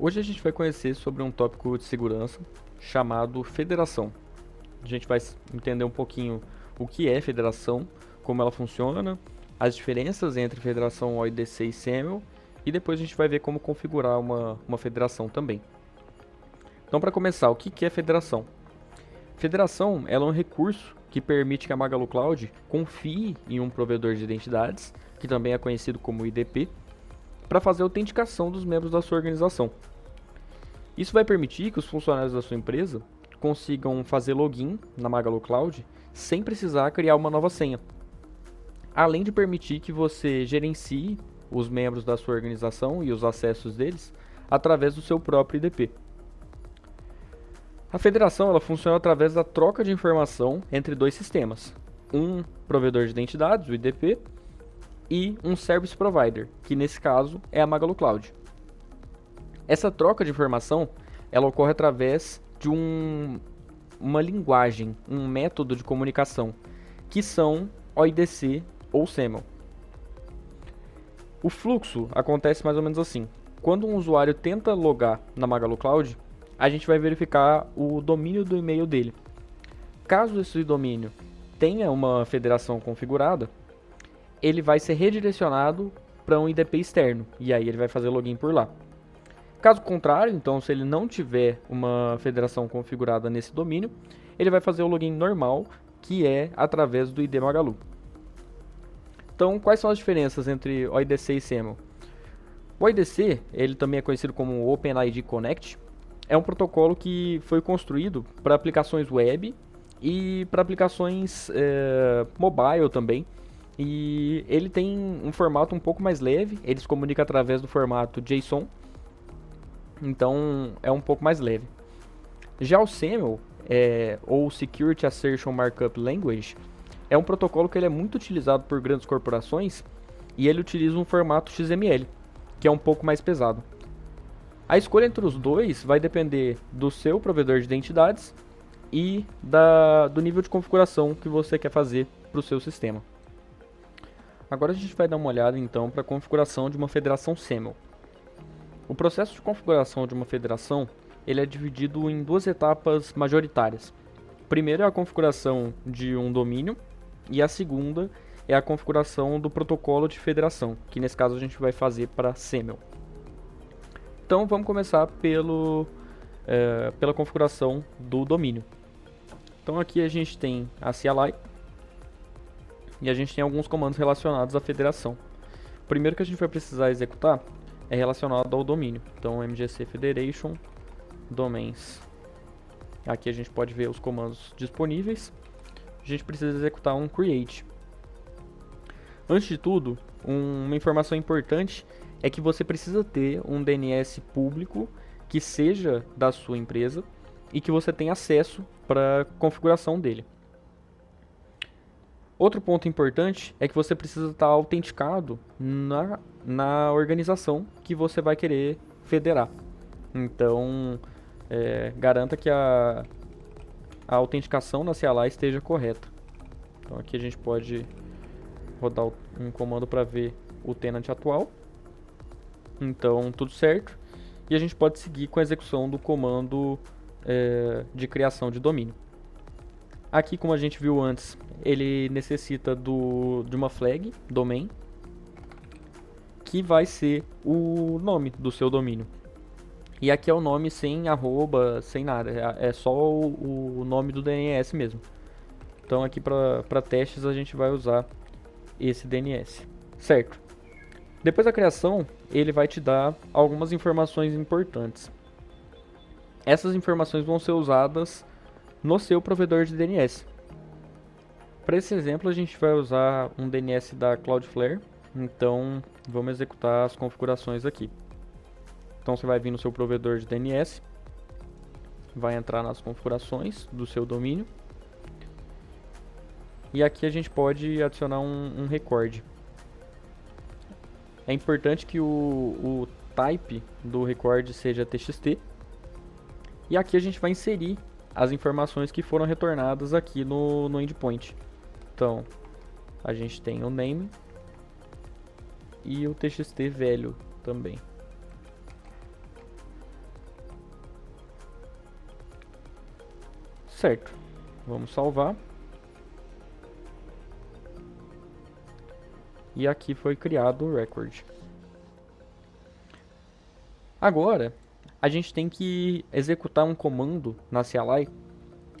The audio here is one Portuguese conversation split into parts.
Hoje a gente vai conhecer sobre um tópico de segurança chamado federação. A gente vai entender um pouquinho o que é federação, como ela funciona, as diferenças entre federação OIDC e SAML, e depois a gente vai ver como configurar uma federação também. Então, para começar, o que é federação? Federação ela é um recurso que permite que a Magalu Cloud confie em um provedor de identidades, que também é conhecido como IDP, para fazer a autenticação dos membros da sua organização. Isso vai permitir que os funcionários da sua empresa consigam fazer login na Magalu Cloud sem precisar criar uma nova senha. Além de permitir que você gerencie os membros da sua organização e os acessos deles através do seu próprio IDP. A federação ela funciona através da troca de informação entre dois sistemas, um provedor de identidades, o IDP, e um Service Provider, que nesse caso é a Magalu Cloud. Essa troca de informação ela ocorre através de uma linguagem, um método de comunicação, que são OIDC ou SAML. O fluxo acontece mais ou menos assim. Quando um usuário tenta logar na Magalu Cloud, a gente vai verificar o domínio do e-mail dele. Caso esse domínio tenha uma federação configurada, ele vai ser redirecionado para um IDP externo, e aí ele vai fazer login por lá. Caso contrário, então, se ele não tiver uma federação configurada nesse domínio, ele vai fazer o login normal, que é através do ID Magalu. Então, quais são as diferenças entre OIDC e SAML? O OIDC, ele também é conhecido como OpenID Connect, é um protocolo que foi construído para aplicações web e para aplicações mobile também. E ele tem um formato um pouco mais leve, ele se comunica através do formato JSON, então é um pouco mais leve. Já o SAML, ou Security Assertion Markup Language, é um protocolo que ele é muito utilizado por grandes corporações e ele utiliza um formato XML, que é um pouco mais pesado. A escolha entre os dois vai depender do seu provedor de identidades e do nível de configuração que você quer fazer para o seu sistema. Agora a gente vai dar uma olhada então para a configuração de uma federação SAML. O processo de configuração de uma federação ele é dividido em duas etapas majoritárias. Primeiro é a configuração de um domínio e a segunda é a configuração do protocolo de federação, que nesse caso a gente vai fazer para SAML. Então vamos começar pela configuração do domínio. Então aqui a gente tem a CLI e a gente tem alguns comandos relacionados à federação. O primeiro que a gente vai precisar executar é relacionado ao domínio. Então mgc federation domains. Aqui a gente pode ver os comandos disponíveis. A gente precisa executar um create. Antes de tudo, uma informação importante é que você precisa ter um DNS público que seja da sua empresa e que você tenha acesso para a configuração dele. Outro ponto importante é que você precisa estar autenticado na organização que você vai querer federar. Então, garanta que a autenticação na CLI esteja correta. Então aqui a gente pode rodar um comando para ver o tenant atual. Então tudo certo. E a gente pode seguir com a execução do comando de criação de domínio. Aqui, como a gente viu antes, ele necessita de uma flag, domain, que vai ser o nome do seu domínio. E aqui é o nome sem arroba, sem nada, é só o nome do DNS mesmo. Então aqui para testes a gente vai usar esse DNS, certo? Depois da criação, ele vai te dar algumas informações importantes. Essas informações vão ser usadas no seu provedor de DNS. Para esse exemplo, a gente vai usar um DNS da Cloudflare. Então, vamos executar as configurações aqui. Então, você vai vir no seu provedor de DNS, vai entrar nas configurações do seu domínio. E aqui a gente pode adicionar um record. É importante que o type do record seja TXT. E aqui a gente vai inserir as informações que foram retornadas aqui no endpoint. Então, a gente tem o name e o TXT velho também. Certo, vamos salvar. E aqui foi criado o record. Agora, a gente tem que executar um comando na CLI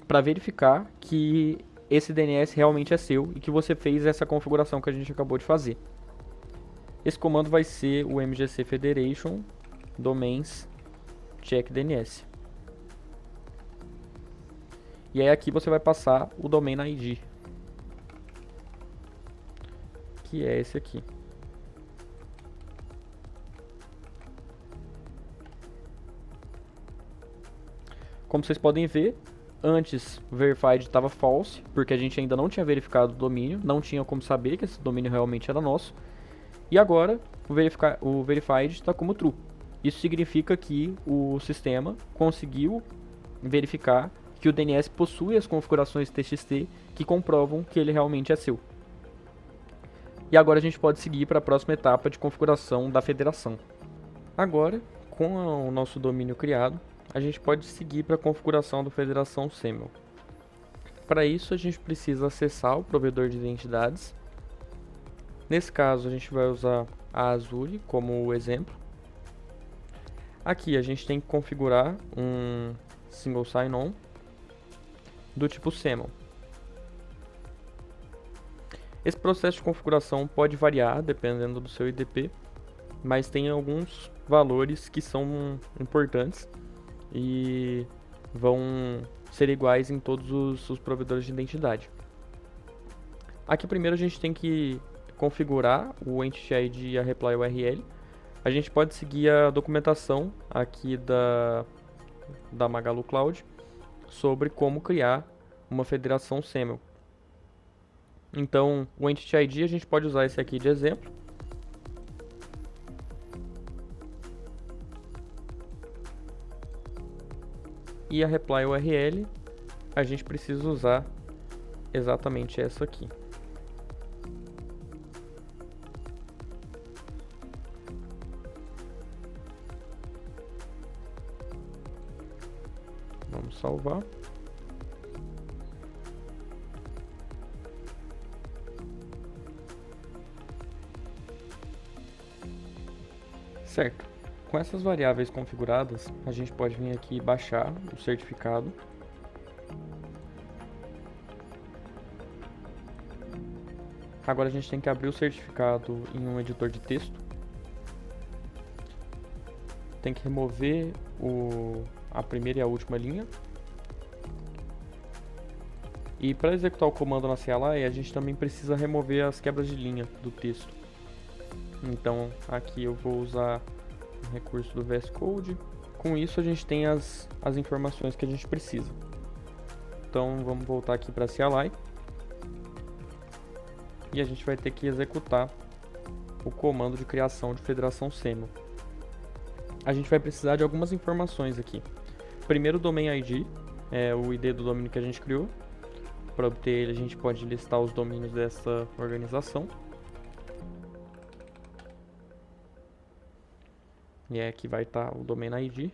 para verificar que esse DNS realmente é seu e que você fez essa configuração que a gente acabou de fazer. Esse comando vai ser o mgc federation domains check DNS. E aí aqui você vai passar o domain ID, que é esse aqui. Como vocês podem ver, antes o verified estava false, porque a gente ainda não tinha verificado o domínio, não tinha como saber que esse domínio realmente era nosso. E agora o verified está como true. Isso significa que o sistema conseguiu verificar que o DNS possui as configurações TXT que comprovam que ele realmente é seu. E agora a gente pode seguir para a próxima etapa de configuração da federação. Agora, com o nosso domínio criado, a gente pode seguir para a configuração da federação SAML. Para isso, a gente precisa acessar o provedor de identidades. Nesse caso, a gente vai usar a Azure como exemplo. Aqui a gente tem que configurar um single sign-on do tipo SAML. Esse processo de configuração pode variar dependendo do seu IDP, mas tem alguns valores que são importantes e vão ser iguais em todos os provedores de identidade. Aqui primeiro a gente tem que configurar o Entity ID e a Reply URL. A gente pode seguir a documentação aqui da Magalu Cloud sobre como criar uma federação SAML. Então, o Entity ID a gente pode usar esse aqui de exemplo. E a Reply URL a gente precisa usar exatamente essa aqui. Vamos salvar. Certo. Com essas variáveis configuradas, a gente pode vir aqui e baixar o certificado. Agora a gente tem que abrir o certificado em um editor de texto. Tem que remover a primeira e a última linha. E para executar o comando na CLI, a gente também precisa remover as quebras de linha do texto. Então aqui eu vou usar o recurso do VS Code. Com isso a gente tem as informações que a gente precisa. Então vamos voltar aqui para a CLI. E a gente vai ter que executar o comando de criação de federação SAML. A gente vai precisar de algumas informações aqui. Primeiro o domain ID, é o ID do domínio que a gente criou. Para obter ele a gente pode listar os domínios dessa organização. E aqui vai estar o domain ID.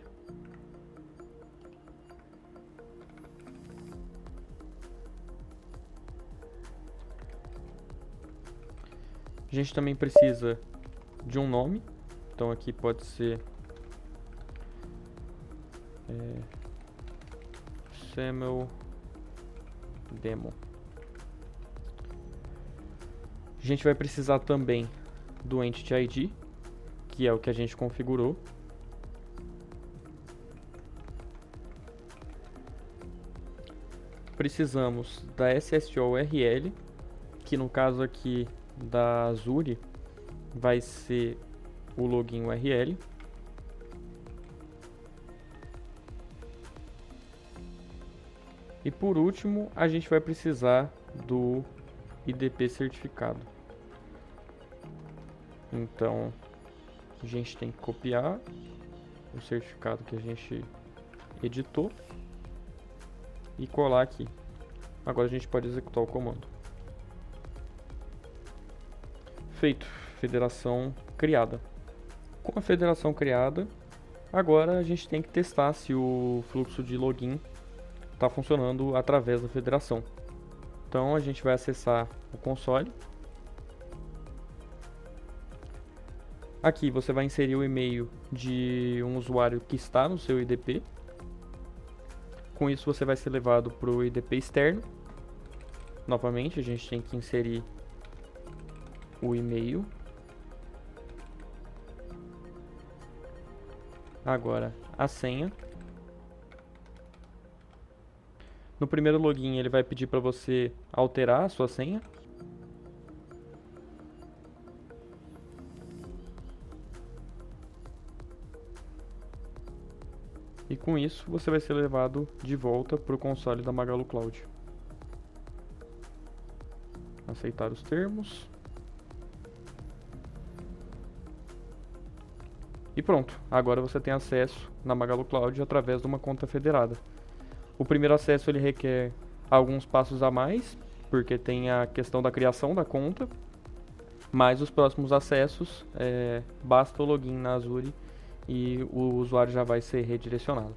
A gente também precisa de um nome. Então aqui pode ser SAML Demo. A gente vai precisar também do Entity ID, que é o que a gente configurou. Precisamos da SSO-URL, que no caso aqui da Azure vai ser o login URL. E por último, a gente vai precisar do IDP certificado. Então, a gente tem que copiar o certificado que a gente editou e colar aqui. Agora a gente pode executar o comando. Feito, federação criada. Com a federação criada, agora a gente tem que testar se o fluxo de login está funcionando através da federação. Então a gente vai acessar o console. Aqui você vai inserir o e-mail de um usuário que está no seu IDP. Com isso você vai ser levado para o IDP externo. Novamente a gente tem que inserir o e-mail. Agora a senha. No primeiro login ele vai pedir para você alterar a sua senha. E com isso você vai ser levado de volta para o console da Magalu Cloud. Aceitar os termos. E pronto, agora você tem acesso na Magalu Cloud através de uma conta federada. O primeiro acesso ele requer alguns passos a mais, porque tem a questão da criação da conta, mas os próximos acessos basta o login na Azure e o usuário já vai ser redirecionado.